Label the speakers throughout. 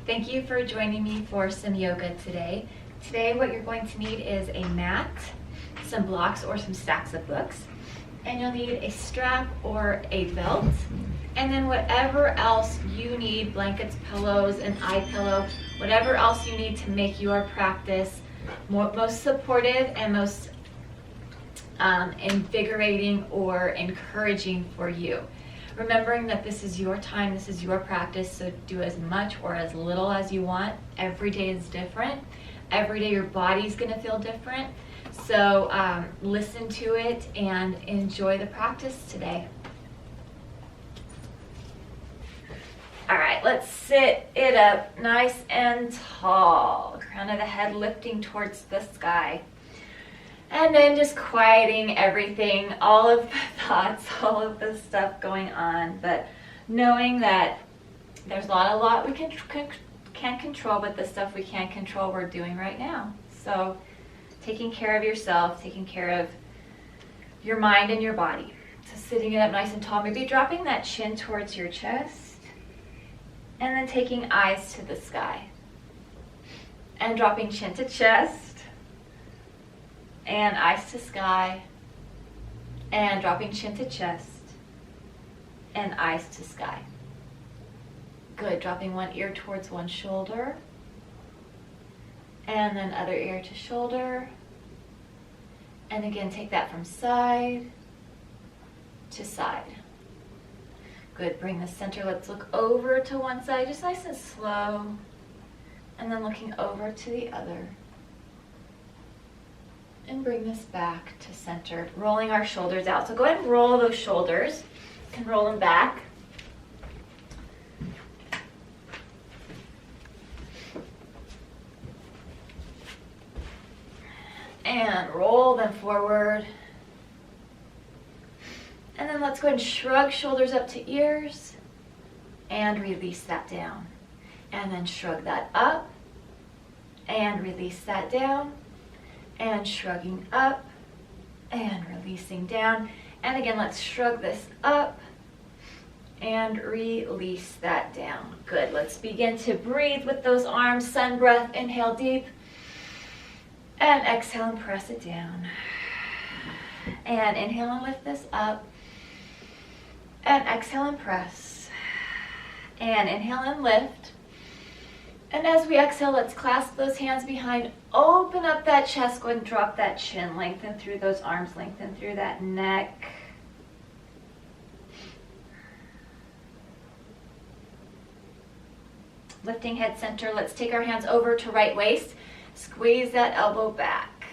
Speaker 1: Thank you for joining me for some yoga today. Today what you're going to need is a mat, some blocks or some stacks of books, and you'll need a strap or a belt, and then whatever else you need, blankets, pillows, an eye pillow, whatever else you need to make your practice most supportive and most invigorating or encouraging for you. Remembering that this is your time, this is your practice, so do as much or as little as you want. Every day is different. Every day your body's gonna feel different. So listen to it and enjoy the practice today. All right, let's sit it up nice and tall. Crown of the head lifting towards the sky. And then just quieting everything, all of the thoughts, all of the stuff going on, but knowing that there's not a lot we can't control, but the stuff we can't control we're doing right now. So taking care of yourself, taking care of your mind and your body. So sitting it up nice and tall, maybe dropping that chin towards your chest, and then taking eyes to the sky. And dropping chin to chest, and eyes to sky, and dropping chin to chest, and eyes to sky. Good, dropping one ear towards one shoulder, and then other ear to shoulder, and again take that from side to side. Good, bring the center, let's look over to one side, just nice and slow, and then looking over to the other. And bring this back to center, rolling our shoulders out. So go ahead and roll those shoulders. You can roll them back. And roll them forward. And then let's go ahead and shrug shoulders up to ears and release that down. And then shrug that up and release that down. And shrugging up and releasing down. And again, let's shrug this up and release that down. Good, let's begin to breathe with those arms. Sun breath, inhale deep. And exhale and press it down. And inhale and lift this up. And exhale and press. And inhale and lift. And as we exhale, let's clasp those hands behind, open up that chest, go ahead and drop that chin, lengthen through those arms, lengthen through that neck. Lifting head center, let's take our hands over to right waist, squeeze that elbow back.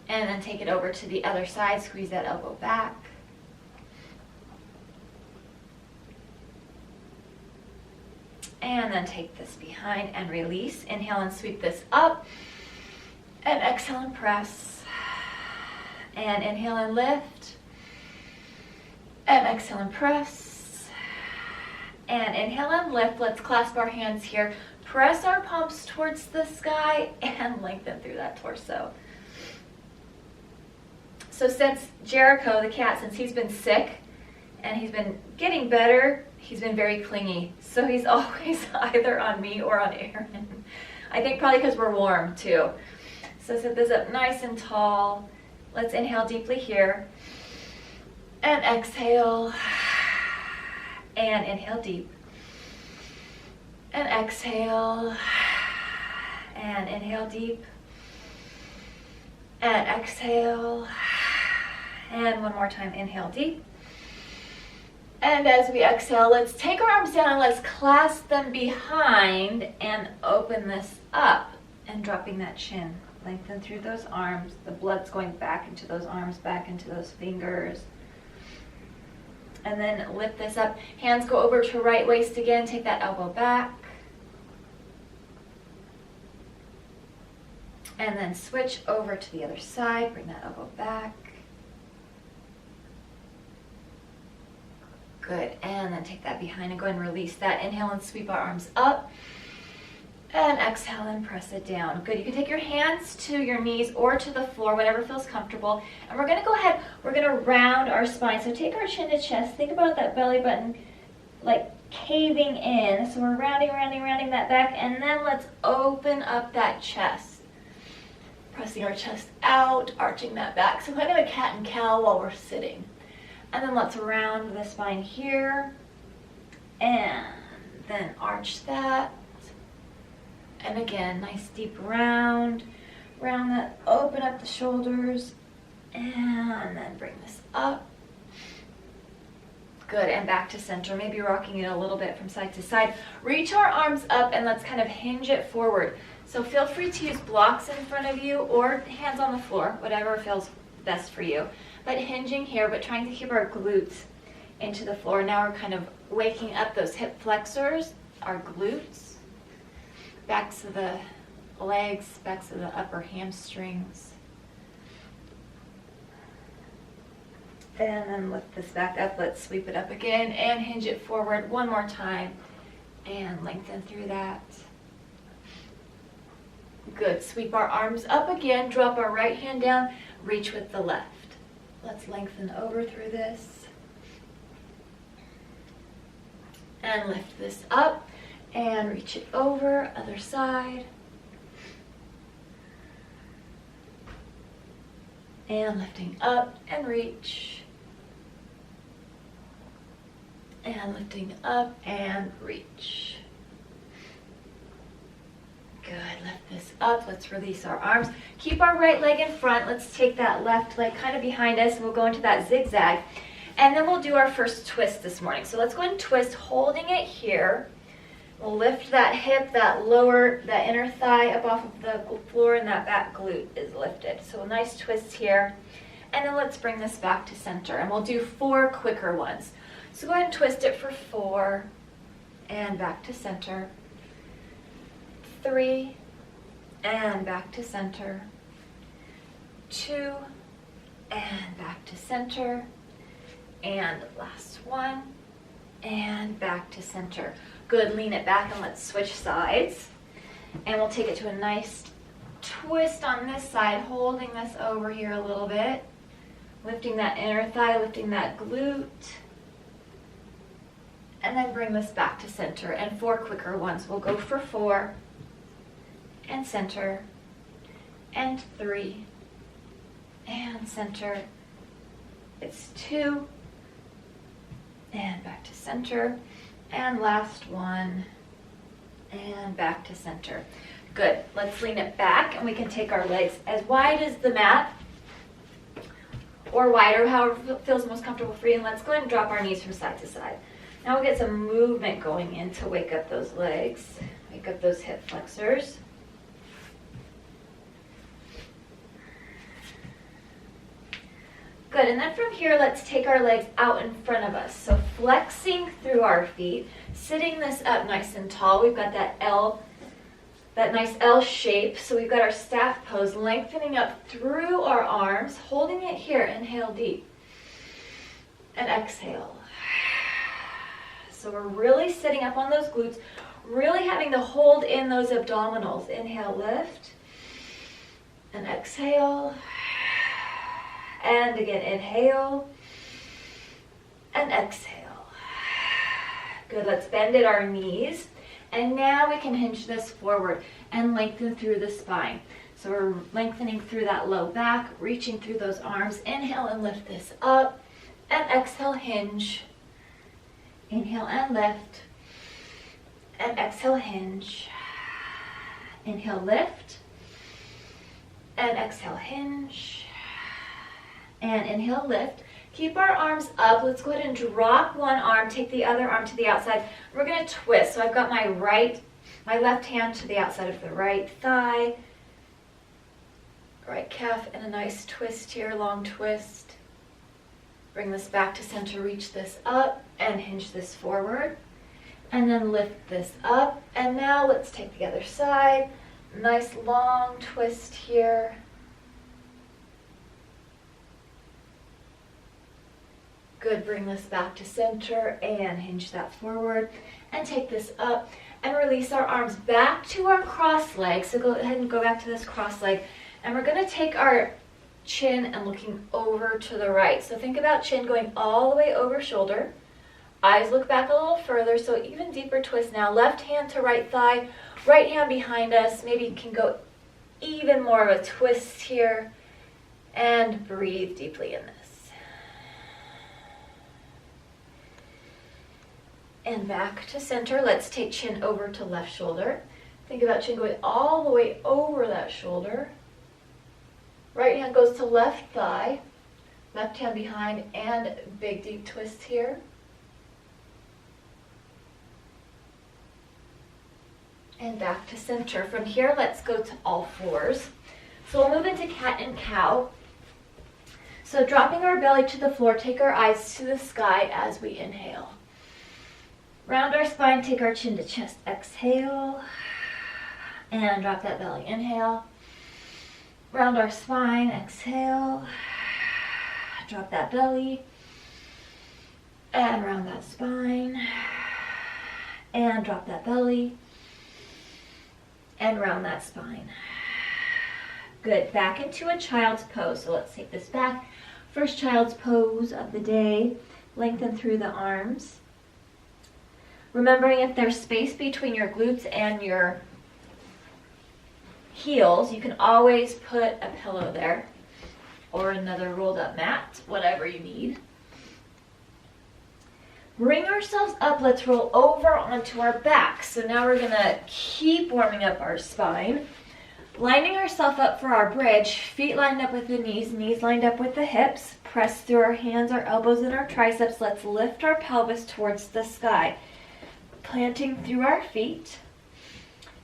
Speaker 1: And then take it over to the other side, squeeze that elbow back. And then take this behind and release. Inhale and sweep this up. And exhale and press. And inhale and lift. And exhale and press. And inhale and lift. Let's clasp our hands here. Press our palms towards the sky and lengthen through that torso. So since Jericho, the cat, since he's been sick and he's been getting better, he's been very clingy. So he's always either on me or on Aaron. I think probably because we're warm too. So set this up nice and tall. Let's inhale deeply here. And exhale. And inhale deep. And exhale. And inhale deep. And exhale. And one more time, inhale deep. And as we exhale, let's take our arms down and let's clasp them behind and open this up and dropping that chin. Lengthen through those arms. The blood's going back into those arms, back into those fingers. And then lift this up. Hands go over to right waist again. Take that elbow back. And then switch over to the other side. Bring that elbow back. Good, and then take that behind and go ahead and release that. Inhale and sweep our arms up. And exhale and press it down. Good. You can take your hands to your knees or to the floor, whatever feels comfortable. And we're going to go ahead, we're going to round our spine. So take our chin to chest. Think about that belly button like caving in. So we're rounding that back. And then let's open up that chest. Pressing our chest out, arching that back. So kind of a cat and cow while we're sitting. And then let's round the spine here. And then arch that. And again, nice deep round that, open up the shoulders, and then bring this up. Good, and back to center, maybe rocking it a little bit from side to side. Reach our arms up and let's kind of hinge it forward. So feel free to use blocks in front of you or hands on the floor, whatever feels best for you. But hinging here, but trying to keep our glutes into the floor. Now we're kind of waking up those hip flexors, our glutes. Backs of the legs, backs of the upper hamstrings. And then lift this back up. Let's sweep it up again and hinge it forward one more time. And lengthen through that. Good. Sweep our arms up again. Drop our right hand down. Reach with the left. Let's lengthen over through this. And lift this up. And reach it over, other side. And lifting up and reach. And lifting up and reach. Good, lift this up. Let's release our arms. Keep our right leg in front. Let's take that left leg kind of behind us. We'll go into that zigzag. And then we'll do our first twist this morning. So let's go ahead and twist, holding it here. We'll lift that hip, that inner thigh up off of the floor, and that back glute is lifted. So a nice twist here. And then let's bring this back to center. And we'll do 4 quicker ones. So go ahead and twist it for 4. And back to center. 3. And back to center. 2. And back to center. And last one. And back to center. Good, lean it back and let's switch sides. And we'll take it to a nice twist on this side, holding this over here a little bit. Lifting that inner thigh, lifting that glute. And then bring this back to center. And 4 quicker ones. We'll go for 4. And center. And 3. And center. It's 2. And back to center. And last one, and back to center. Good, let's lean it back and we can take our legs as wide as the mat or wider, however feels most comfortable for you. And let's go ahead and drop our knees from side to side. Now we'll get some movement going in to wake up those legs, wake up those hip flexors. Good, and then from here, let's take our legs out in front of us. So flexing through our feet, sitting this up nice and tall. We've got that nice L shape. So we've got our staff pose, lengthening up through our arms, holding it here. Inhale deep. And exhale. So we're really sitting up on those glutes, really having to hold in those abdominals. Inhale, lift. And exhale. And again, inhale and exhale. Good, let's bend at our knees. And now we can hinge this forward and lengthen through the spine. So we're lengthening through that low back, reaching through those arms. Inhale and lift this up. And exhale, hinge. Inhale and lift. And exhale, hinge. Inhale, lift. And exhale, hinge. And inhale, lift. Keep our arms up. Let's go ahead and drop one arm. Take the other arm to the outside. We're going to twist. So I've got my left hand to the outside of the right thigh, right calf, and a nice twist here, long twist. Bring this back to center. Reach this up and hinge this forward. And then lift this up. And now let's take the other side. Nice long twist here. Good, bring this back to center and hinge that forward and take this up and release our arms back to our cross leg. So go ahead and go back to this cross leg, and we're going to take our chin and looking over to the right. So think about chin going all the way over shoulder. Eyes look back a little further, so even deeper twist now. Left hand to right thigh, right hand behind us. Maybe you can go even more of a twist here, and breathe deeply in this. And back to center. Let's take chin over to left shoulder. Think about chin going all the way over that shoulder. Right hand goes to left thigh, left hand behind, and big deep twist here. And back to center. From here, let's go to all fours. So we'll move into cat and cow. So dropping our belly to the floor, take our eyes to the sky as we inhale. Round our spine, take our chin to chest, exhale, and drop that belly, inhale. Round our spine, exhale, drop that belly, and round that spine, and drop that belly, and round that spine. Good, back into a child's pose. So let's take this back. First child's pose of the day, lengthen through the arms. Remembering if there's space between your glutes and your heels, you can always put a pillow there or another rolled up mat, whatever you need. Bring ourselves up. Let's roll over onto our back. So now we're going to keep warming up our spine. Lining ourselves up for our bridge, feet lined up with the knees, knees lined up with the hips. Press through our hands, our elbows, and our triceps. Let's lift our pelvis towards the sky. Planting through our feet.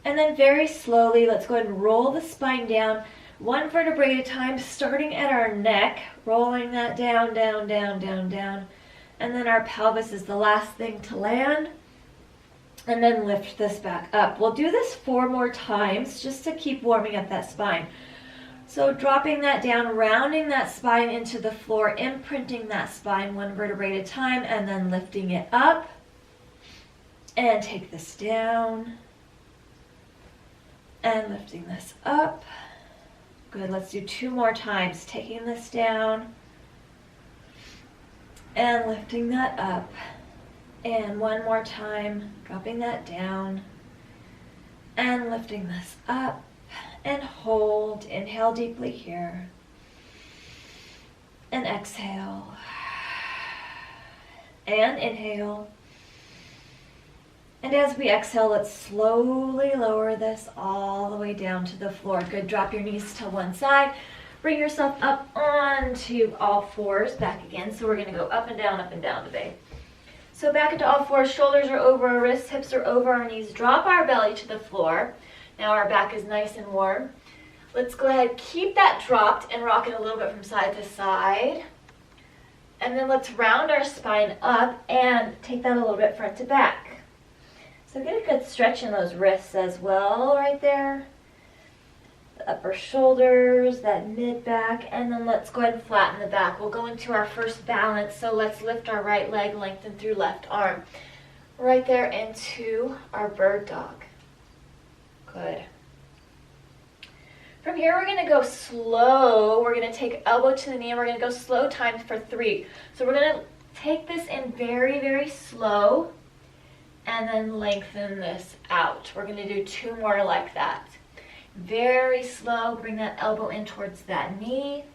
Speaker 1: And then very slowly, let's go ahead and roll the spine down, one vertebrae at a time, starting at our neck, rolling that down, down, down, down, down. And then our pelvis is the last thing to land. And then lift this back up. We'll do this 4 more times just to keep warming up that spine. So dropping that down, rounding that spine into the floor, imprinting that spine one vertebrae at a time, and then lifting it up. And take this down. And lifting this up. Good, let's do 2 more times. Taking this down. And lifting that up. And 1 more time, dropping that down. And lifting this up. And hold. Inhale deeply here. And exhale. And inhale. And as we exhale, let's slowly lower this all the way down to the floor. Good, drop your knees to one side. Bring yourself up onto all fours, back again. So we're gonna go up and down today. So back into all fours, shoulders are over our wrists, hips are over our knees. Drop our belly to the floor. Now our back is nice and warm. Let's go ahead, keep that dropped and rock it a little bit from side to side. And then let's round our spine up and take that a little bit front to back. So get a good stretch in those wrists as well, right there. The upper shoulders, that mid back, and then let's go ahead and flatten the back. We'll go into our first balance, so let's lift our right leg, lengthen through left arm. Right there into our bird dog. Good. From here, we're gonna go slow. We're gonna take elbow to the knee, and we're gonna go slow times for 3. So we're gonna take this in very, very slow, and then lengthen this out. We're going to do 2 more like that. Very slow, bring that elbow in towards that knee,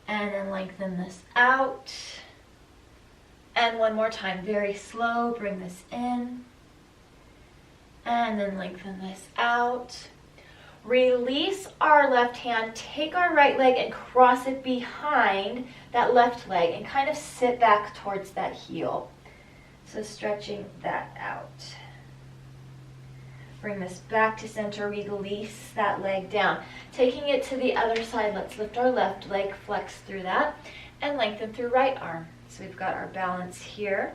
Speaker 1: and then lengthen this out. And 1 more time, very slow, bring this in, and then lengthen this out. Release our left hand, take our right leg and cross it behind that left leg and kind of sit back towards that heel. So stretching that out. Bring this back to center, release that leg down. Taking it to the other side, let's lift our left leg, flex through that, and lengthen through right arm. So we've got our balance here.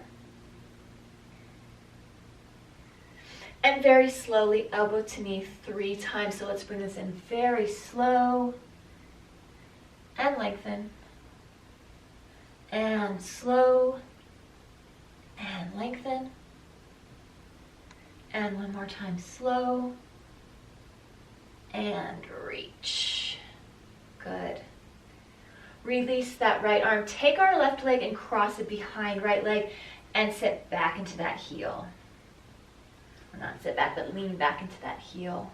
Speaker 1: And very slowly, elbow to knee 3 times. So let's bring this in very slow, and lengthen, and slow, and lengthen. And one more time, slow, and reach. Good. Release that right arm. Take our left leg and cross it behind right leg and sit back into that heel. Or not sit back, but lean back into that heel.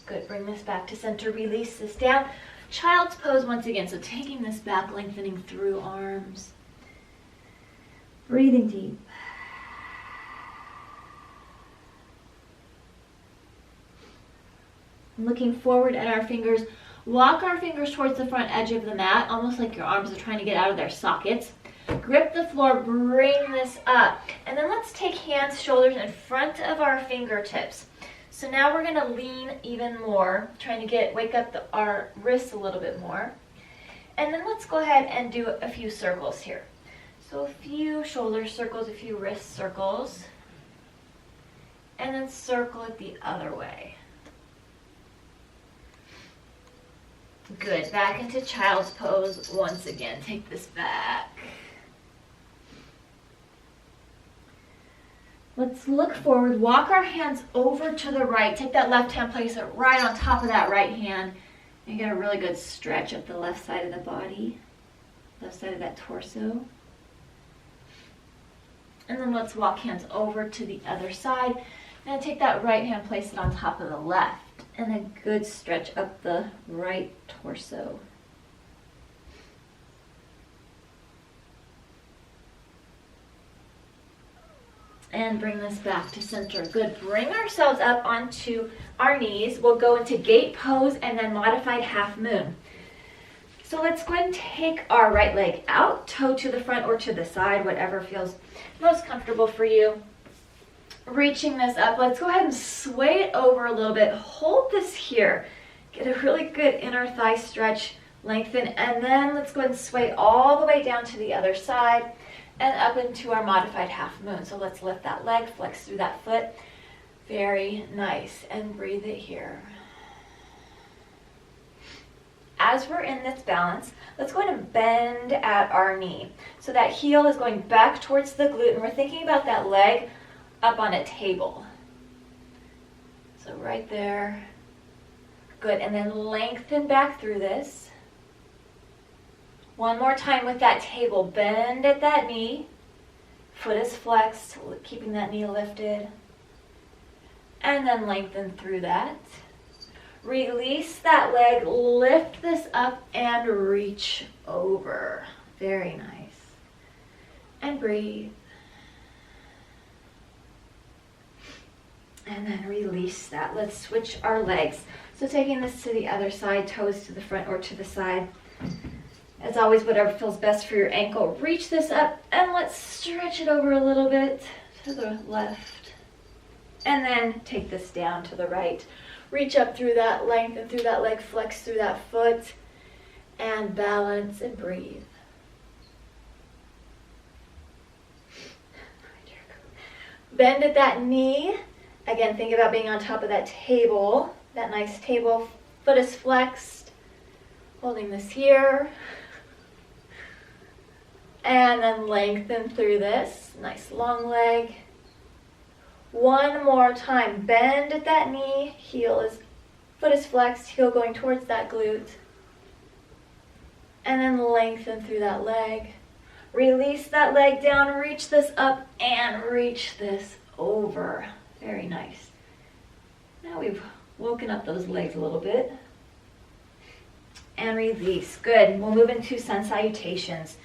Speaker 1: Good, bring this back to center, release this down. Child's pose once again, so taking this back, lengthening through arms. Breathing deep. Looking forward at our fingers. Walk our fingers towards the front edge of the mat, almost like your arms are trying to get out of their sockets. Grip the floor, bring this up. And then let's take hands, shoulders in front of our fingertips. So now we're going to lean even more, trying to wake up our wrists a little bit more. And then let's go ahead and do a few circles here. So a few shoulder circles, a few wrist circles. And then circle it the other way. Good, back into child's pose once again. Take this back. Let's look forward, walk our hands over to the right. Take that left hand, place it right on top of that right hand, and get a really good stretch up the left side of the body, left side of that torso. And then let's walk hands over to the other side, and take that right hand, place it on top of the left, and a good stretch up the right torso. And bring this back to center. Good. Bring ourselves up onto our knees. We'll go into gate pose and then modified half moon. So let's go ahead and take our right leg out, toe to the front or to the side, whatever feels most comfortable for you. Reaching this up, let's go ahead and sway it over a little bit. Hold this here. Get a really good inner thigh stretch, lengthen, and then let's go ahead and sway all the way down to the other side and up into our modified half moon. So let's lift that leg, flex through that foot. Very nice. And breathe it here. As we're in this balance, let's go ahead and bend at our knee. So that heel is going back towards the glute, and we're thinking about that leg up on a table. So right there. Good. And then lengthen back through this. One more time with that table. Bend at that knee. Foot is flexed, keeping that knee lifted. And then lengthen through that. Release that leg, lift this up and reach over. Very nice. And breathe. And then release that. Let's switch our legs. So taking this to the other side, toes to the front or to the side. As always, whatever feels best for your ankle. Reach this up and let's stretch it over a little bit to the left. And then take this down to the right. Reach up through that length and through that leg, flex through that foot, and balance and breathe. Bend at that knee. Again, think about being on top of that table, that nice table. Foot is flexed. Holding this here. And then lengthen through this. Nice long leg. One more time. Bend at that knee. Foot is flexed. Heel going towards that glute. And then lengthen through that leg. Release that leg down. Reach this up and reach this over. Very nice. Now we've woken up those legs a little bit. And release. Good. We'll move into sun salutations.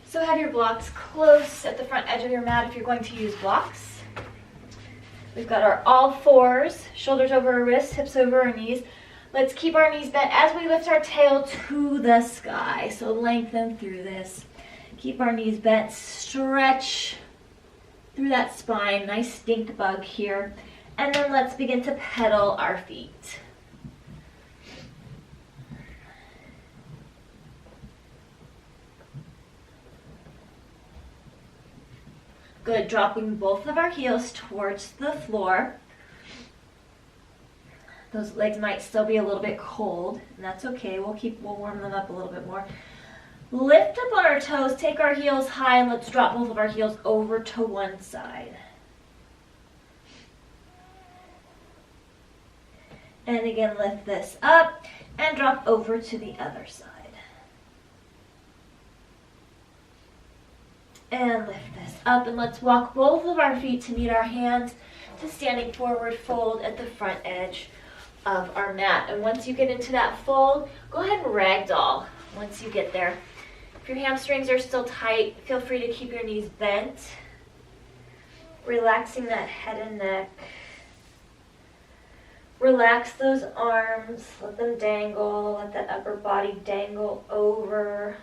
Speaker 1: So have your blocks close at the front edge of your mat if you're going to use blocks. We've got our all fours, shoulders over our wrists, hips over our knees. Let's keep our knees bent as we lift our tail to the sky. So lengthen through this. Keep our knees bent, stretch through that spine. Nice stink bug here. And then let's begin to pedal our feet. Good, dropping both of our heels towards the floor. Those legs might still be a little bit cold, and that's okay. We'll warm them up a little bit more.
Speaker 2: Lift up on our toes, take our heels high, and let's drop both of our heels over to one side. And again, lift this up and drop over to the other side. And lift this up, and let's walk both of our feet to meet our hands to standing forward fold at the front edge of our mat. And once you get into that fold, go ahead and ragdoll once you get there. If your hamstrings are still tight, feel free to keep your knees bent, relaxing that head and neck. Relax those arms, let them dangle, let that upper body dangle over.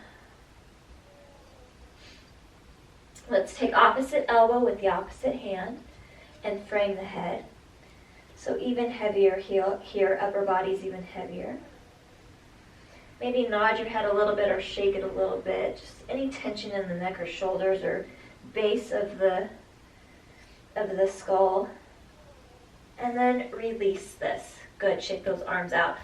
Speaker 2: Let's take opposite elbow with the opposite hand and frame the head. So even heavier here, upper body's even heavier. Maybe nod your head a little bit or shake it a little bit. Just any tension in the neck or shoulders or base of the skull. And then release this. Good, shake those arms out.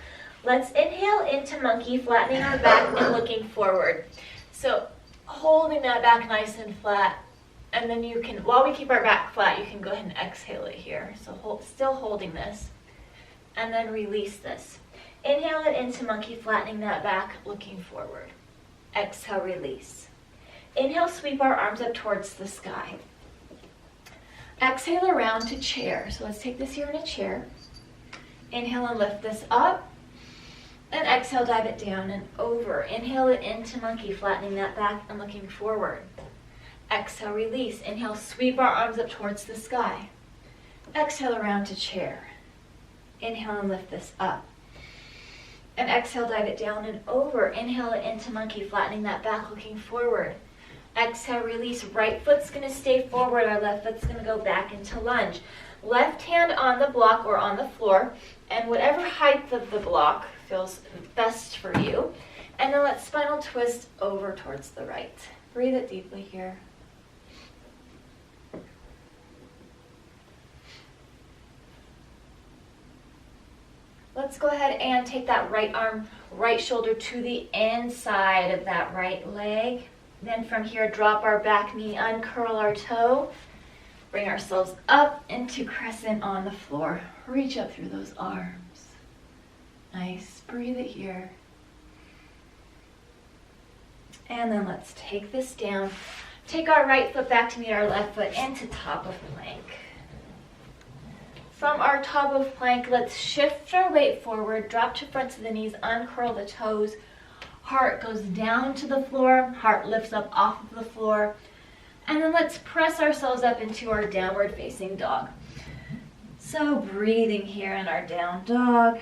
Speaker 2: Let's inhale into monkey, flattening our back and looking forward. So holding that back nice and flat. And then you can, while we keep our back flat, you can go ahead and exhale it here. So still holding this. And then release this. Inhale it into monkey, flattening that back, looking forward. Exhale, release. Inhale, sweep our arms up towards the sky. Exhale around to chair. So let's take this here in a chair. Inhale and lift this up. And exhale, dive it down and over. Inhale it into monkey, flattening that back and looking forward. Exhale, release. Inhale, sweep our arms up towards the sky. Exhale around to chair. Inhale and lift this up. And exhale, dive it down and over. Inhale it into monkey, flattening that back, looking forward. Exhale, release. Right foot's going to stay forward. Our left foot's going to go back into lunge. Left hand on the block or on the floor, and whatever height of the block feels best for you. And then let's spinal twist over towards the right. Breathe it deeply here. Let's go ahead and take that right arm, right shoulder to the inside of that right leg. Then from here, drop our back knee, uncurl our toe. Bring ourselves up into crescent on the floor. Reach up through those arms. Nice. Breathe it here. And then let's take this down. Take our right foot back to meet our left foot into top of plank. From our top of plank, let's shift our weight forward, drop to front of the knees, uncurl the toes. Heart goes down to the floor, heart lifts up off of the floor. And then let's press ourselves up into our downward facing dog. So breathing here in our down dog.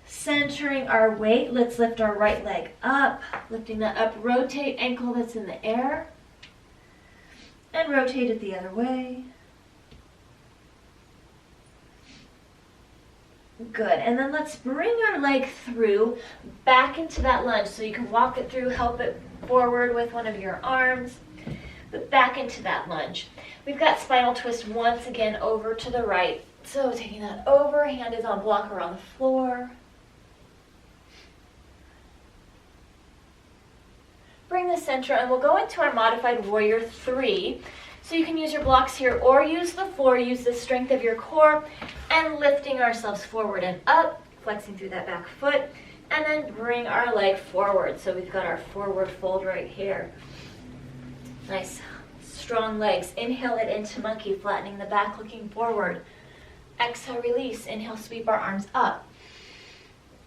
Speaker 2: Centering our weight, let's lift our right leg up, lifting that up, rotate ankle that's in the air. And rotate it the other way. Good, and then let's bring our leg through, back into that lunge. So you can walk it through, help it forward with one of your arms, but back into that lunge. We've got spinal twist once again over to the right. So taking that over, hand is on block or on the floor. Bring the center, and we'll go into our modified warrior 3. So you can use your blocks here or use the floor, use the strength of your core, and lifting ourselves forward and up, flexing through that back foot, and then bring our leg forward. So we've got our forward fold right here. Nice, strong legs. Inhale it into monkey, flattening the back, looking forward. Exhale, release. Inhale, sweep our arms up.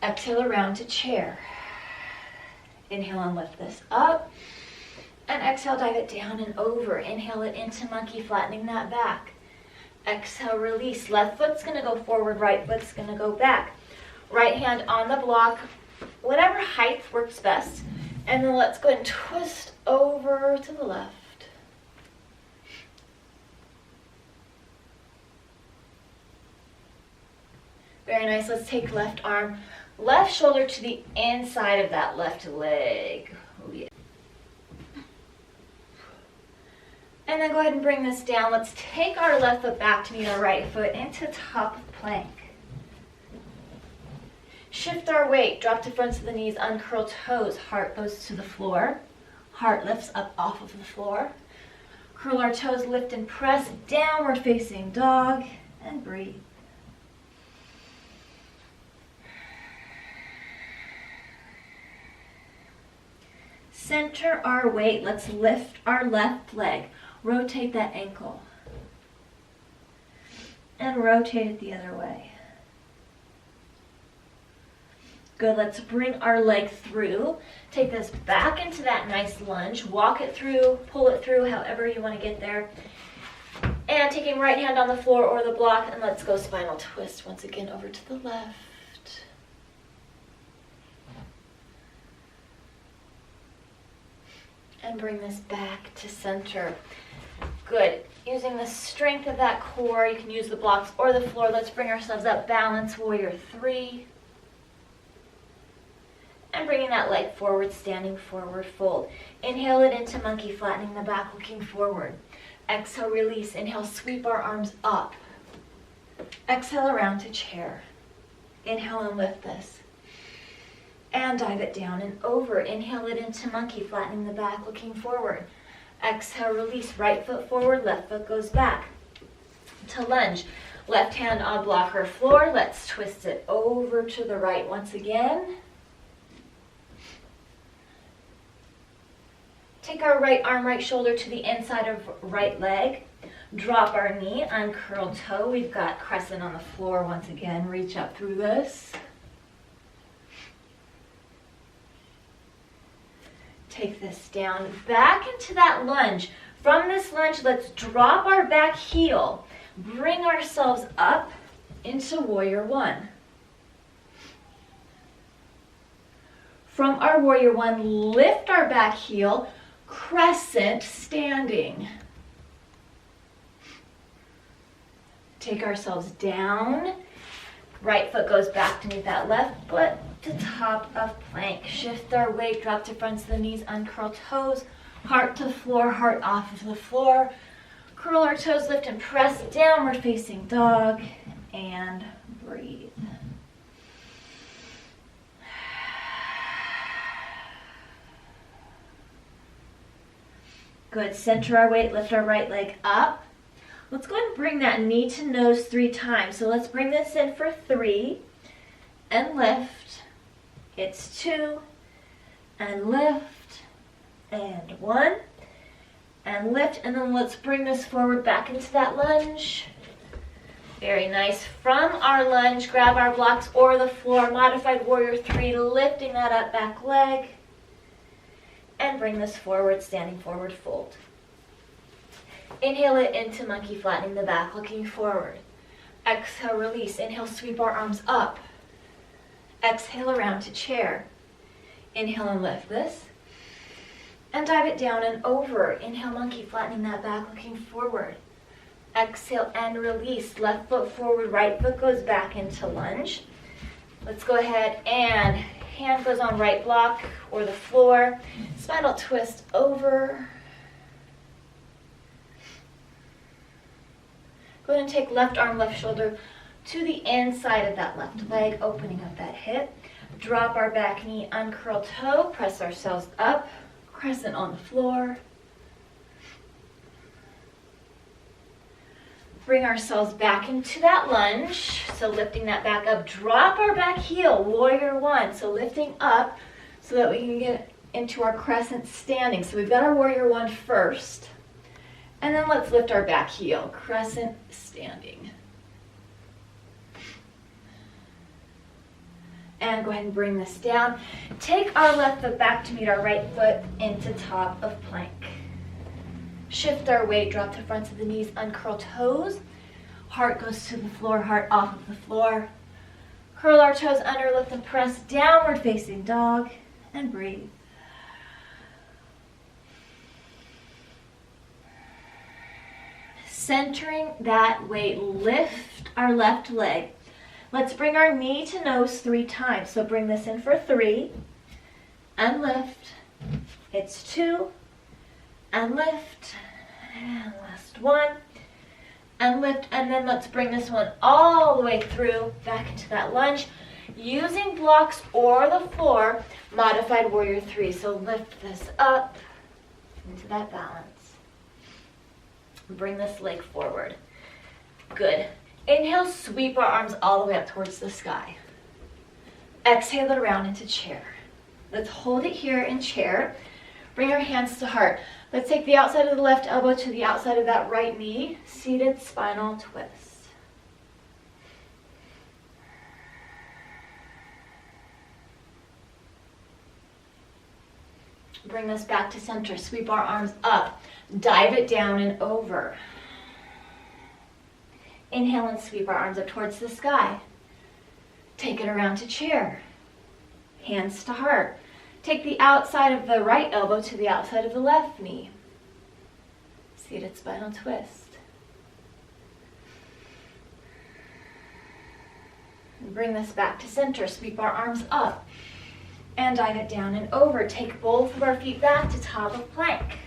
Speaker 2: Exhale around to chair. Inhale and lift this up. And exhale, dive it down and over. Inhale it into monkey, flattening that back. Exhale, release. Left foot's going to go forward, right foot's going to go back. Right hand on the block, whatever height works best. And then let's go ahead and twist over to the left. Very nice. Let's take left arm, left shoulder to the inside of that left leg. Oh, yeah. And then go ahead and bring this down. Let's take our left foot back to meet our right foot into top of plank. Shift our weight, drop to fronts of the knees, uncurl toes, heart goes to the floor. Heart lifts up off of the floor. Curl our toes, lift and press, downward facing dog, and breathe. Center our weight, let's lift our left leg. Rotate that ankle. And rotate it the other way. Good, let's bring our leg through. Take this back into that nice lunge. Walk it through, pull it through, however you want to get there. And taking right hand on the floor or the block, and let's go spinal twist once again over to the left. And bring this back to center. Good. Using the strength of that core, you can use the blocks or the floor. Let's bring ourselves up. Balance, warrior 3. And bringing that leg forward, standing forward, fold. Inhale it into monkey, flattening the back, looking forward. Exhale, release. Inhale, sweep our arms up. Exhale, around to chair. Inhale and lift this. And dive it down and over. Inhale it into monkey, flattening the back, looking forward. Exhale, release. Right foot forward, left foot goes back. To lunge. Left hand on block or floor. Let's twist it over to the right once again. Take our right arm, right shoulder to the inside of right leg. Drop our knee, uncurl toe. We've got crescent on the floor once again. Reach up through this. Take this down, back into that lunge. From this lunge, let's drop our back heel. Bring ourselves up into warrior 1. From our warrior 1, lift our back heel, crescent standing. Take ourselves down. Right foot goes back to meet that left foot to top of plank. Shift our weight, drop to fronts of the knees, uncurl toes, heart to floor, heart off of the floor. Curl our toes, lift and press, downward facing dog, and breathe. Good, center our weight, lift our right leg up. Let's go ahead and bring that knee to nose 3 times. So let's bring this in for 3 and lift. It's 2 and lift and 1 and lift. And then let's bring this forward back into that lunge. Very nice. From our lunge, grab our blocks or the floor. Modified warrior 3, lifting that up back leg. And bring this forward, standing forward, fold. Inhale it into monkey, flattening the back, looking forward. Exhale, release. Inhale, sweep our arms up. Exhale, around to chair. Inhale and lift this. And dive it down and over. Inhale, monkey, flattening that back, looking forward. Exhale and release. Left foot forward, right foot goes back into lunge. Let's go ahead and hand goes on right block or the floor. Spinal twist over. Go ahead and take left arm, left shoulder to the inside of that left leg, opening up that hip. Drop our back knee, uncurl toe, press ourselves up, crescent on the floor. Bring ourselves back into that lunge, so lifting that back up. Drop our back heel, warrior 1, so lifting up so that we can get into our crescent standing. So we've got our warrior 1 first. And then let's lift our back heel, crescent standing. And go ahead and bring this down. Take our left foot back to meet our right foot into top of plank. Shift our weight, drop to fronts of the knees, uncurl toes. Heart goes to the floor, heart off of the floor. Curl our toes under, lift and press, downward facing dog, and breathe. Centering that weight, lift our left leg. Let's bring our knee to nose 3 times. So bring this in for 3 and lift. It's 2 and lift. And last 1 and lift. And then let's bring this one all the way through back into that lunge. Using blocks or the floor, modified warrior 3. So lift this up into that balance. Bring this leg forward. Good. Inhale, sweep our arms all the way up towards the sky. Exhale it around into chair. Let's hold it here in chair. Bring our hands to heart. Let's take the outside of the left elbow to the outside of that right knee. Seated spinal twist. Bring this back to center. Sweep our arms up. Dive it down and over. Inhale and sweep our arms up towards the sky. Take it around to chair. Hands to heart. Take the outside of the right elbow to the outside of the left knee. Seated spinal twist. And bring this back to center. Sweep our arms up. And dive it down and over. Take both of our feet back to top of plank.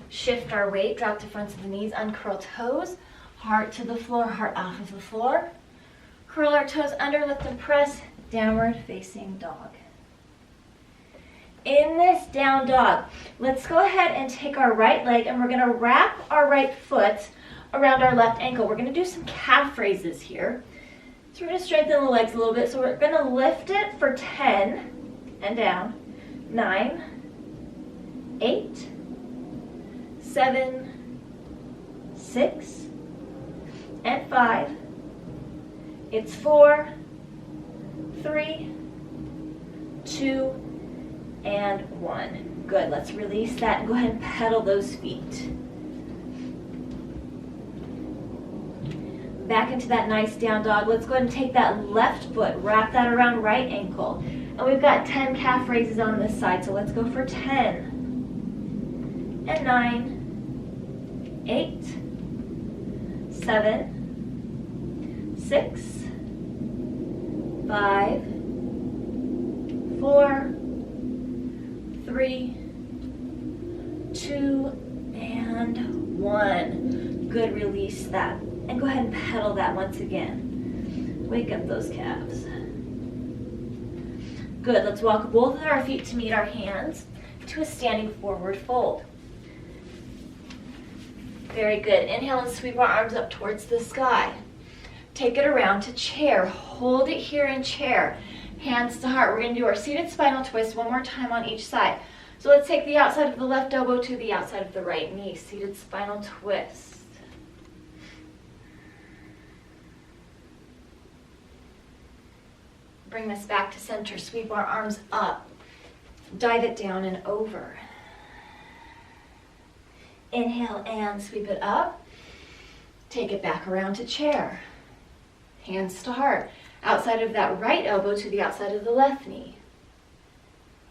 Speaker 2: Shift our weight. Drop to fronts of the knees. Uncurl toes. Heart to the floor. Heart off of the floor. Curl our toes under. Lift and press. Downward facing dog. In this down dog, let's go ahead and take our right leg and we're going to wrap our right foot around our left ankle. We're going to do some calf raises here. So we're going to strengthen the legs a little bit. So we're going to lift it for 10 and down. 9, 8, 7, 6, and 5. It's 4, 3, 2, and 1. Good. Let's release that and go ahead and pedal those feet. Back into that nice down dog. Let's go ahead and take that left foot, wrap that around right ankle. And we've got 10 calf raises on this side, so let's go for 10. And 9, 8, 7, 6, 5, 4, 3, 2, and 1. Good, release that. And go ahead and pedal that once again. Wake up those calves. Good, let's walk both of our feet to meet our hands to a standing forward fold. Very good. Inhale and sweep our arms up towards the sky. Take it around to chair. Hold it here in chair. Hands to heart. We're going to do our seated spinal twist one more time on each side. So let's take the outside of the left elbow to the outside of the right knee. Seated spinal twist. Bring this back to center. Sweep our arms up. Dive it down and over. Inhale and sweep it up. Take it back around to chair. Hands to heart. Outside of that right elbow to the outside of the left knee.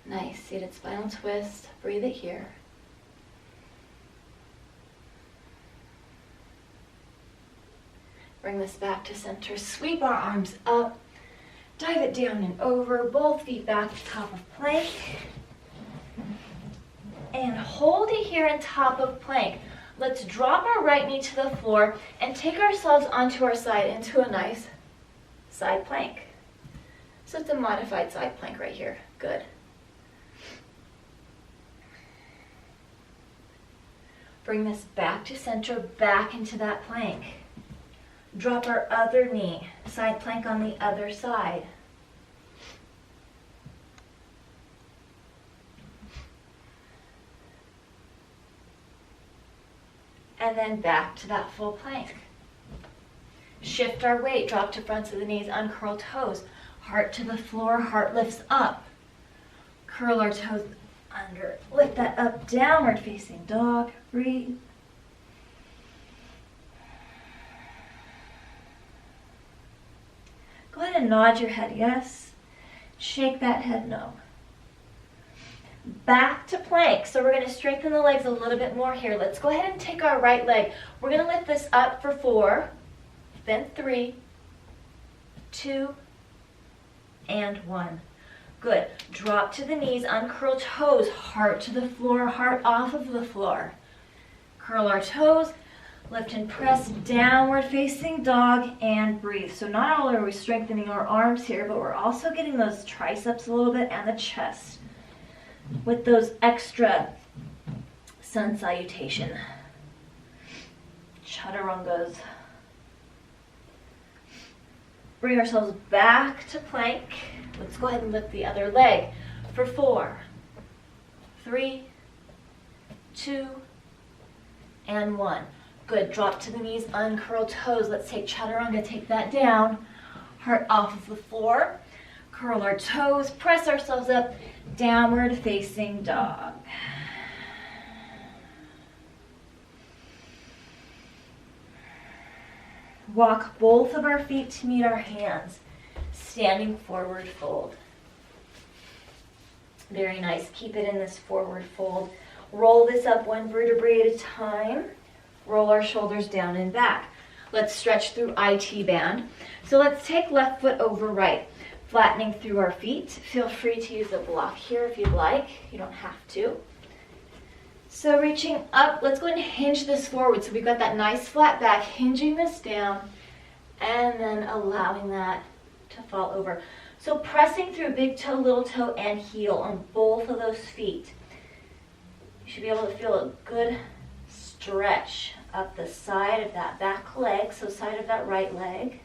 Speaker 2: Nice. Seated spinal twist. Breathe it here. Bring this back to center. Sweep our arms up. Dive it down and over. Both feet back to top of plank. And hold it here in top of plank. Let's drop our right knee to the floor and take ourselves onto our side into a nice side plank. So it's a modified side plank right here. Good. Bring this back to center, back into that plank. Drop our other knee, side plank on the other side. And then back to that full plank. Shift our weight, drop to fronts of the knees, uncurl toes. Heart to the floor, heart lifts up. Curl our toes under, lift that up, downward facing dog. Breathe. Go ahead and nod your head, yes. Shake that head, no. Back to plank. So we're going to strengthen the legs a little bit more here. Let's go ahead and take our right leg. We're going to lift this up for 4, then 3, 2, and 1. Good. Drop to the knees, uncurl toes, heart to the floor, heart off of the floor. Curl our toes, Lift and press, downward facing dog, and breathe. So not only are we strengthening our arms here, but we're also getting those triceps a little bit and the chest with those extra sun salutation chaturangas. Bring ourselves back to plank. Let's go ahead and lift the other leg for 4, 3, 2, and 1. Good. Drop to the knees, uncurl toes. Let's take chaturanga. Take that down. Heart off of the floor. Curl our toes. Press ourselves up. Downward facing dog. Walk both of our feet to meet our hands. Standing forward fold. Very nice. Keep it in this forward fold. Roll this up 1 vertebrae at a time. Roll our shoulders down and back. Let's stretch through IT band. So let's take left foot over right, flattening through our feet. Feel free to use a block here if you'd like. You don't have to. So reaching up, let's go ahead and hinge this forward. So we've got that nice flat back, hinging this down, and then allowing that to fall over. So pressing through big toe, little toe, and heel on both of those feet. You should be able to feel a good stretch up the side of that back leg, so side of that right leg.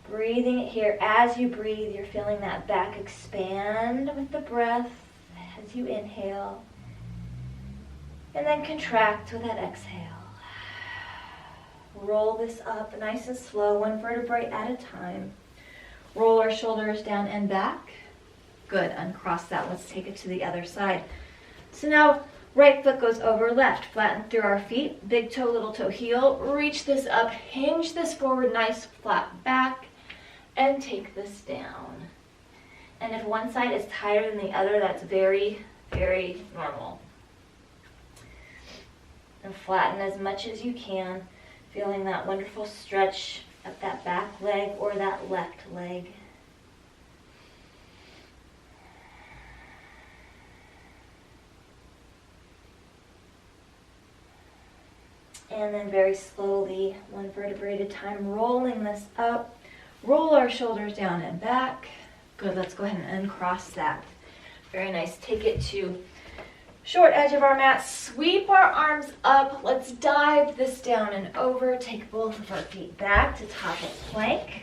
Speaker 2: Breathing it here. As you breathe, you're feeling that back expand with the breath as you inhale. And then contract with that exhale. Roll this up nice and slow, 1 vertebrae at a time. Roll our shoulders down and back. Good. Uncross that. Let's take it to the other side. So now right foot goes over left. Flatten through our feet. Big toe, little toe, heel. Reach this up. Hinge this forward. Nice flat back. And take this down. And if one side is tighter than the other, that's very, very normal. And flatten as much as you can, feeling that wonderful stretch up that back leg or that left leg. And then very slowly, 1 vertebrae at a time, rolling this up. Roll our shoulders down and back. Good, let's go ahead and uncross that. Very nice. Take it to short edge of our mat. Sweep our arms up. Let's dive this down and over. Take both of our feet back to top of plank.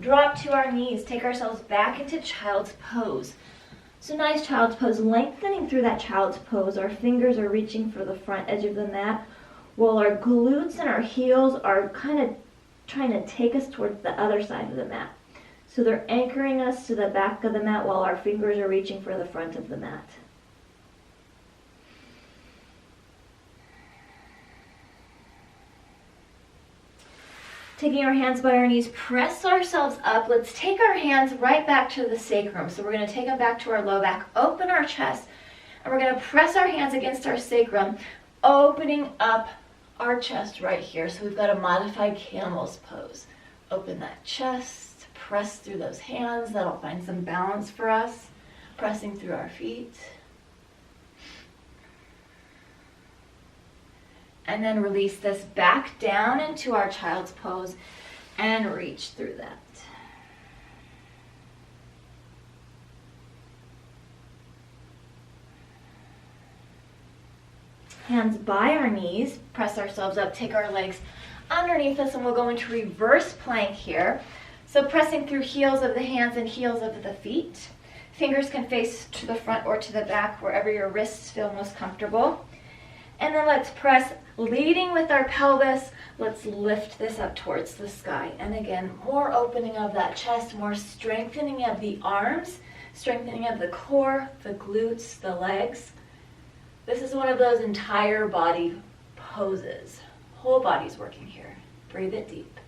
Speaker 2: Drop to our knees. Take ourselves back into child's pose. So nice child's pose. Lengthening through that child's pose. Our fingers are reaching for the front edge of the mat, while our glutes and our heels are kind of trying to take us towards the other side of the mat. So they're anchoring us to the back of the mat while our fingers are reaching for the front of the mat. Taking our hands by our knees, press ourselves up. Let's take our hands right back to the sacrum. So we're going to take them back to our low back, open our chest, and we're going to press our hands against our sacrum, opening up our chest right here. So we've got a modified camel's pose. Open that chest, press through those hands. That'll find some balance for us. Pressing through our feet. And then release this back down into our child's pose and reach through that. Hands by our knees, press ourselves up, take our legs underneath us, and we'll go into reverse plank here. So pressing through heels of the hands and heels of the feet. Fingers can face to the front or to the back, wherever your wrists feel most comfortable. And then let's press, leading with our pelvis. Let's lift this up towards the sky. And again, more opening of that chest, more strengthening of the arms, strengthening of the core, the glutes, the legs. This is one of those entire body poses. Whole body's working here. Breathe it deep.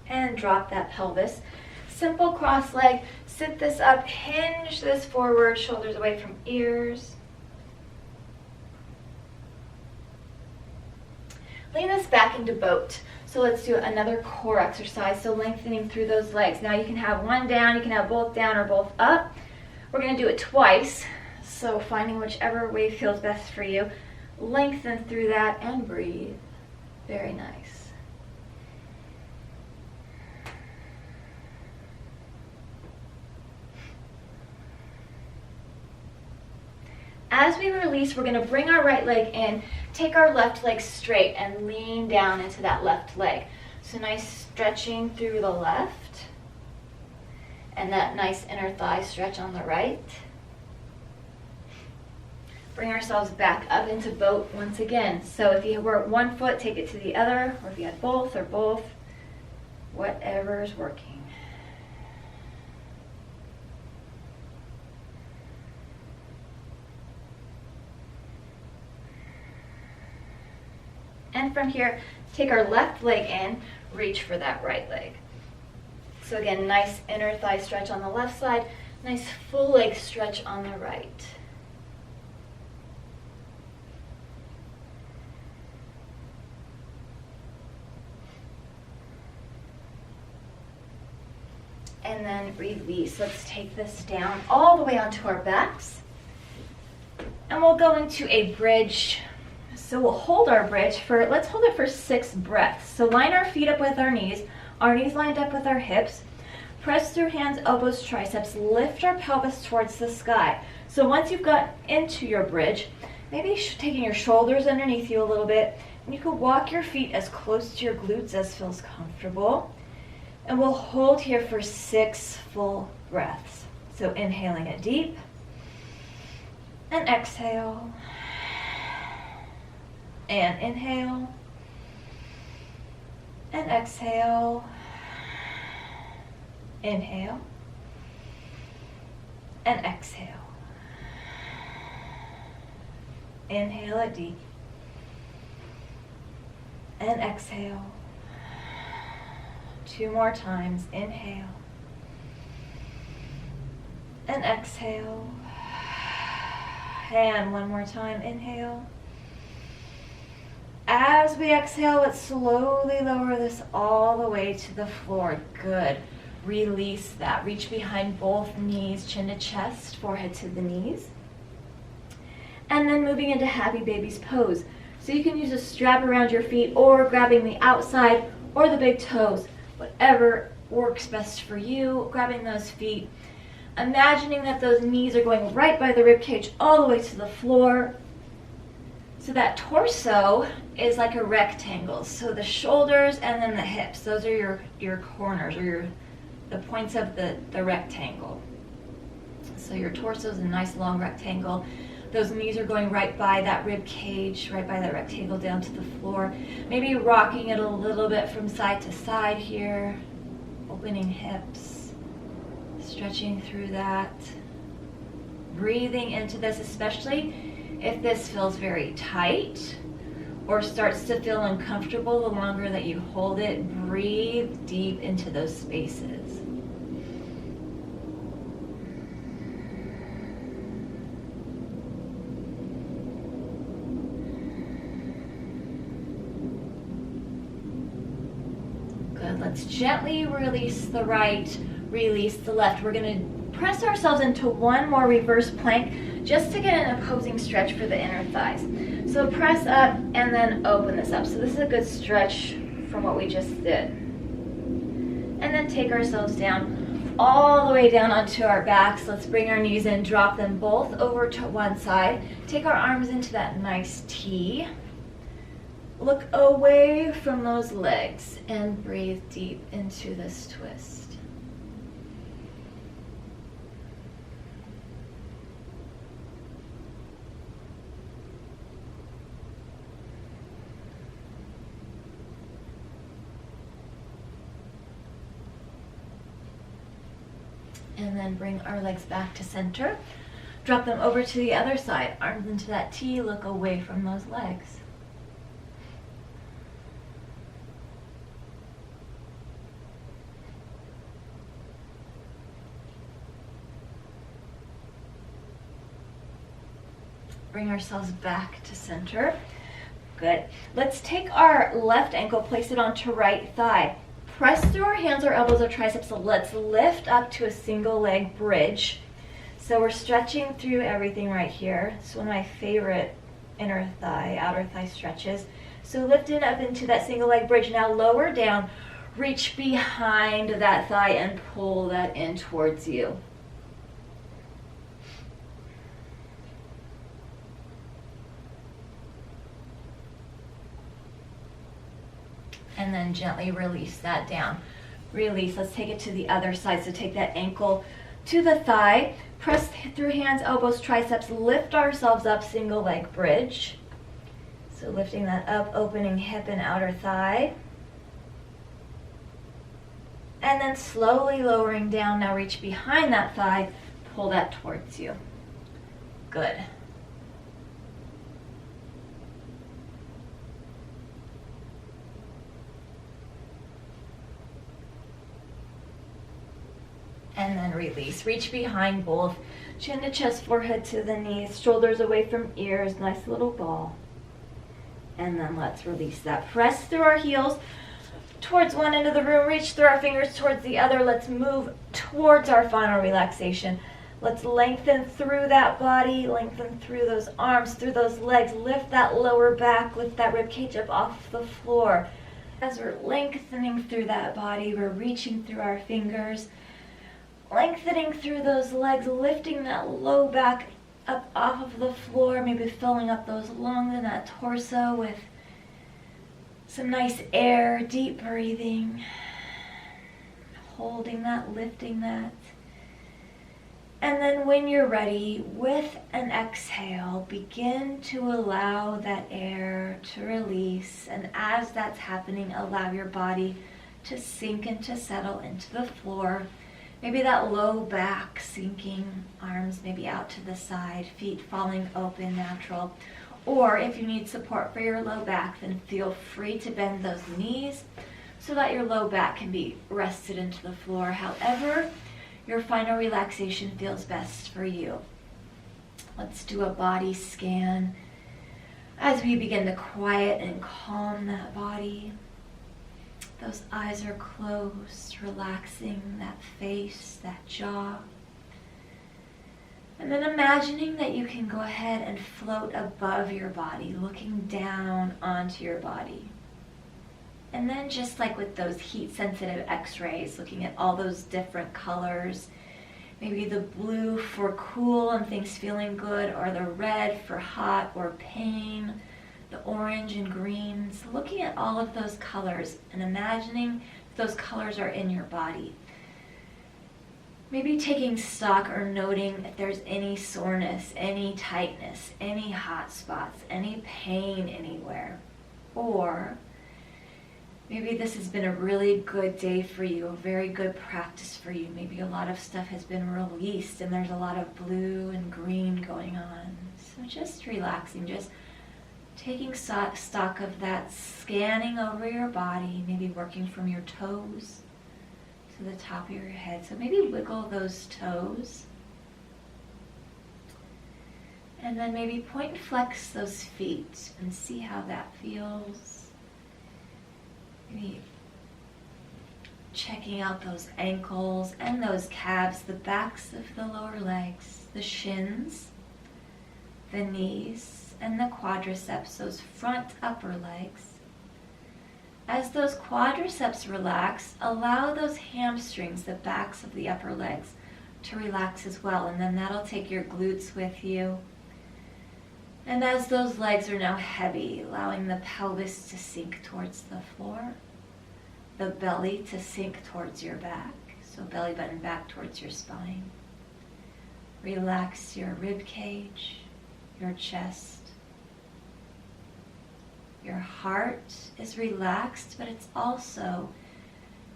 Speaker 2: And drop that pelvis. Simple cross leg. Sit this up, hinge this forward, shoulders away from ears. lean this back into boat. So let's do another core exercise, so lengthening through those legs. Now you can have one down, you can have both down or both up. We're going to do it twice, so finding whichever way feels best for you. Lengthen through that and breathe. Very nice. As we release, we're going to bring our right leg in, take our left leg straight, and lean down into that left leg. So nice stretching through the left, and that nice inner thigh stretch on the right. Bring ourselves back up into boat once again. So if you were at one foot, take it to the other, or if you had both or both, whatever is working. And from here, take our left leg in, reach for that right leg. So again, nice inner thigh stretch on the left side, nice full leg stretch on the right. And then release. Let's take this down all the way onto our backs. And we'll go into a bridge. So we'll hold our bridge for, let's hold it for 6 breaths. So line our feet up with our knees lined up with our hips. Press through hands, elbows, triceps. Lift our pelvis towards the sky. So once you've got into your bridge, maybe taking your shoulders underneath you a little bit, and you can walk your feet as close to your glutes as feels comfortable. And we'll hold here for 6 full breaths. So inhaling it deep, and exhale. And inhale, and exhale, inhale, and exhale. Inhale it deep, and exhale. 2 more times, inhale, and exhale, and 1 more time, inhale. As we exhale, let's slowly lower this all the way to the floor. Good. Release that. Reach behind both knees, chin to chest, forehead to the knees. And then moving into Happy Baby's pose. So you can use a strap around your feet or grabbing the outside or the big toes. Whatever works best for you, grabbing those feet. Imagining that those knees are going right by the rib cage all the way to the floor. So that torso is like a rectangle. So the shoulders and then the hips, those are your corners or the points of the rectangle. So your torso is a nice long rectangle. Those knees are going right by that rib cage, right by that rectangle down to the floor. Maybe rocking it a little bit from side to side here. Opening hips, stretching through that. Breathing into this, especially if this feels very tight or starts to feel uncomfortable. The longer that you hold it, breathe deep into those spaces. Good. Let's gently release the right, release the left. We're going to press ourselves into one more reverse plank just to get an opposing stretch for the inner thighs. So press up and then open this up. So this is a good stretch from what we just did. And then take ourselves down, all the way down onto our backs. Let's bring our knees in, drop them both over to one side. Take our arms into that nice T. Look away from those legs and breathe deep into this twist. And then bring our legs back to center. Drop them over to the other side. Arms into that T, look away from those legs. Bring ourselves back to center. Good. Let's take our left ankle, place it onto right thigh. Press through our hands or elbows or triceps. So let's lift up to a single leg bridge. So we're stretching through everything right here. It's one of my favorite inner thigh, outer thigh stretches. So lift it up into that single leg bridge. Now lower down, reach behind that thigh and pull that in towards you. And then gently release that down. Release. Let's take it to the other side. So take that ankle to the thigh. Press through hands, elbows, triceps. Lift ourselves up, single leg bridge. So lifting that up, opening hip and outer thigh. And then slowly lowering down. Now reach behind that thigh. Pull that towards you. Good. And then release. Reach behind both. Chin to chest, forehead to the knees, shoulders away from ears. Nice little ball. And then let's release that. Press through our heels towards one end of the room. Reach through our fingers towards the other. Let's move towards our final relaxation. Let's lengthen through that body. Lengthen through those arms, through those legs. Lift that lower back. Lift that rib cage up off the floor. As we're lengthening through that body, we're reaching through our fingers. Lengthening through those legs, lifting that low back up off of the floor, maybe filling up those lungs and that torso with some nice air, deep breathing, holding that, lifting that. And then when you're ready, with an exhale, begin to allow that air to release. And as that's happening, allow your body to sink and to settle into the floor. Maybe that low back sinking, arms maybe out to the side, feet falling open, natural. Or if you need support for your low back, then feel free to bend those knees so that your low back can be rested into the floor. However, your final relaxation feels best for you. Let's do a body scan as we begin to quiet and calm that body. Those eyes are closed, relaxing that face, that jaw. And then imagining that you can go ahead and float above your body, looking down onto your body. And then just like with those heat-sensitive x-rays, looking at all those different colors, maybe the blue for cool and things feeling good, or the red for hot or pain, the orange and greens, looking at all of those colors and imagining those colors are in your body. Maybe taking stock or noting if there's any soreness, any tightness, any hot spots, any pain anywhere. Or maybe this has been a really good day for you, a very good practice for you. Maybe a lot of stuff has been released and there's a lot of blue and green going on. So just relaxing, just taking stock of that, scanning over your body, maybe working from your toes to the top of your head. So maybe wiggle those toes. And then maybe point and flex those feet and see how that feels. Maybe checking out those ankles and those calves, the backs of the lower legs, the shins, the knees, and the quadriceps, those front upper legs. As those quadriceps relax, allow those hamstrings, the backs of the upper legs, to relax as well. And then that'll take your glutes with you. And as those legs are now heavy, allowing the pelvis to sink towards the floor, the belly to sink towards your back, so belly button back towards your spine. Relax your rib cage, your chest. Your heart is relaxed, but it's also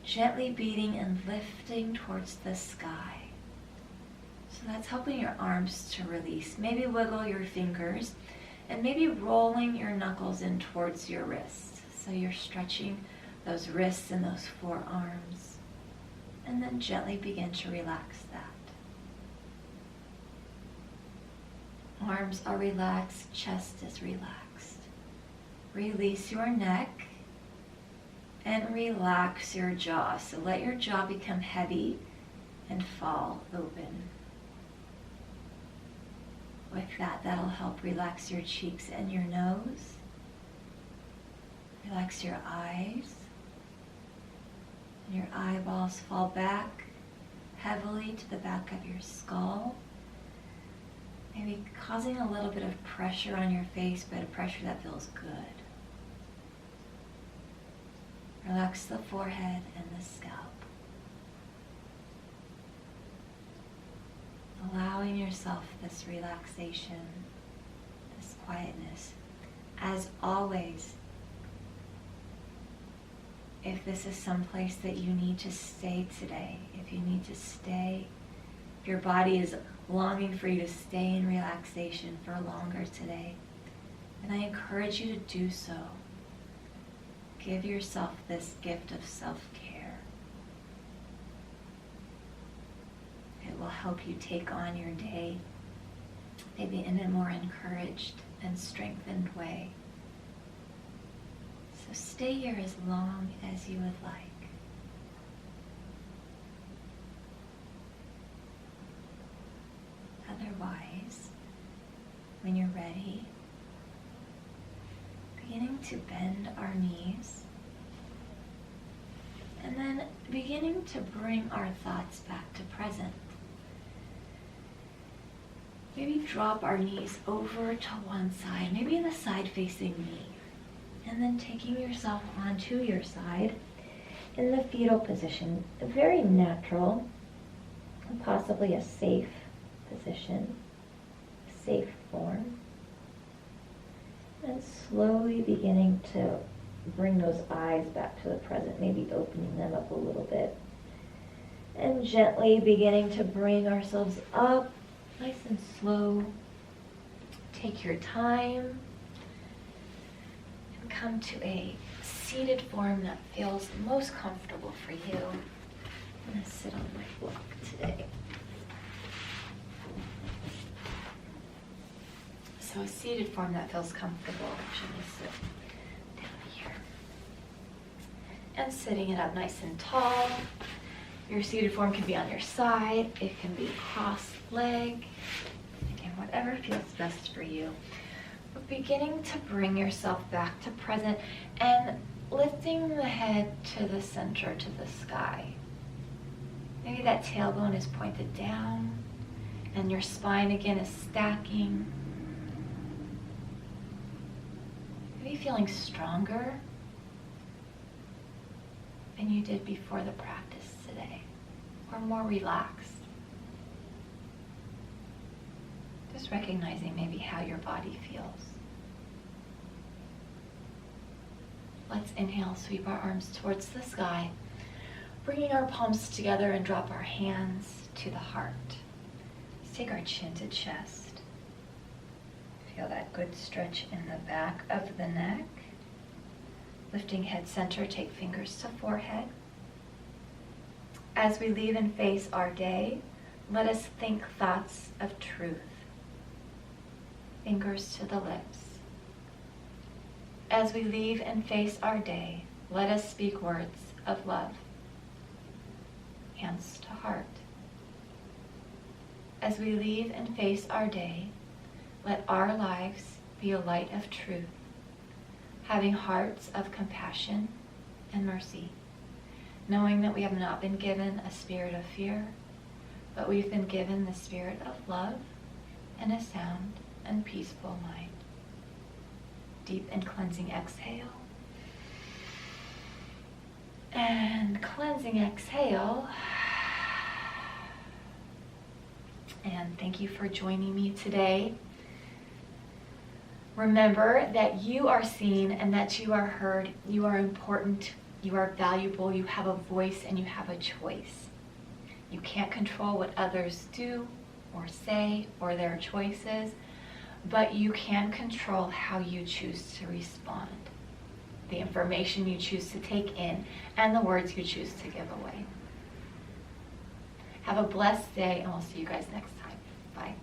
Speaker 2: gently beating and lifting towards the sky. So that's helping your arms to release. Maybe wiggle your fingers and maybe rolling your knuckles in towards your wrists. So you're stretching those wrists and those forearms. And then gently begin to relax that. Arms are relaxed, chest is relaxed.
Speaker 1: Release your neck and relax your jaw. So let your jaw become heavy and fall open. With that, that'll help relax your cheeks and your nose. Relax your eyes. And your eyeballs fall back heavily to the back of your skull. Maybe causing a little bit of pressure on your face, but a pressure that feels good. Relax the forehead and the scalp. Allowing yourself this relaxation, this quietness. As always, if this is someplace that you need to stay today, if you need to stay, if your body is longing for you to stay in relaxation for longer today, then I encourage you to do so. Give yourself this gift of self-care. It will help you take on your day, maybe in a more encouraged and strengthened way. So stay here as long as you would like. Otherwise, when you're ready, beginning to bend our knees, and then beginning to bring our thoughts back to present. Maybe drop our knees over to one side, maybe the side facing me, and then taking yourself onto your side in the fetal position, a very natural and possibly a safe position, safe form. And slowly beginning to bring those eyes back to the present, maybe opening them up a little bit. And gently beginning to bring ourselves up, nice and slow. Take your time and come to a seated form that feels most comfortable for you. I'm going to sit on my block today. So a seated form that feels comfortable. Actually, sit down here. And sitting it up nice and tall. Your seated form can be on your side. It can be cross-leg. Again, whatever feels best for you. But beginning to bring yourself back to present and lifting the head to the center, to the sky. Maybe that tailbone is pointed down and your spine again is stacking. Maybe feeling stronger than you did before the practice today, or more relaxed. Just recognizing maybe how your body feels. Let's inhale, sweep our arms towards the sky, bringing our palms together and drop our hands to the heart. Let's take our chin to chest. Feel that good stretch in the back of the neck. Lifting head center, take fingers to forehead. As we leave and face our day, let us think thoughts of truth. Fingers to the lips. As we leave and face our day, let us speak words of love. Hands to heart. As we leave and face our day, let our lives be a light of truth, having hearts of compassion and mercy, knowing that we have not been given a spirit of fear, but we've been given the spirit of love and a sound and peaceful mind. Deep and cleansing exhale. And cleansing exhale. And thank you for joining me today. Remember that you are seen and that you are heard. You are important. You are valuable. You have a voice and you have a choice. You can't control what others do or say or their choices, but you can control how you choose to respond, the information you choose to take in, and the words you choose to give away. Have a blessed day, and we'll see you guys next time. Bye.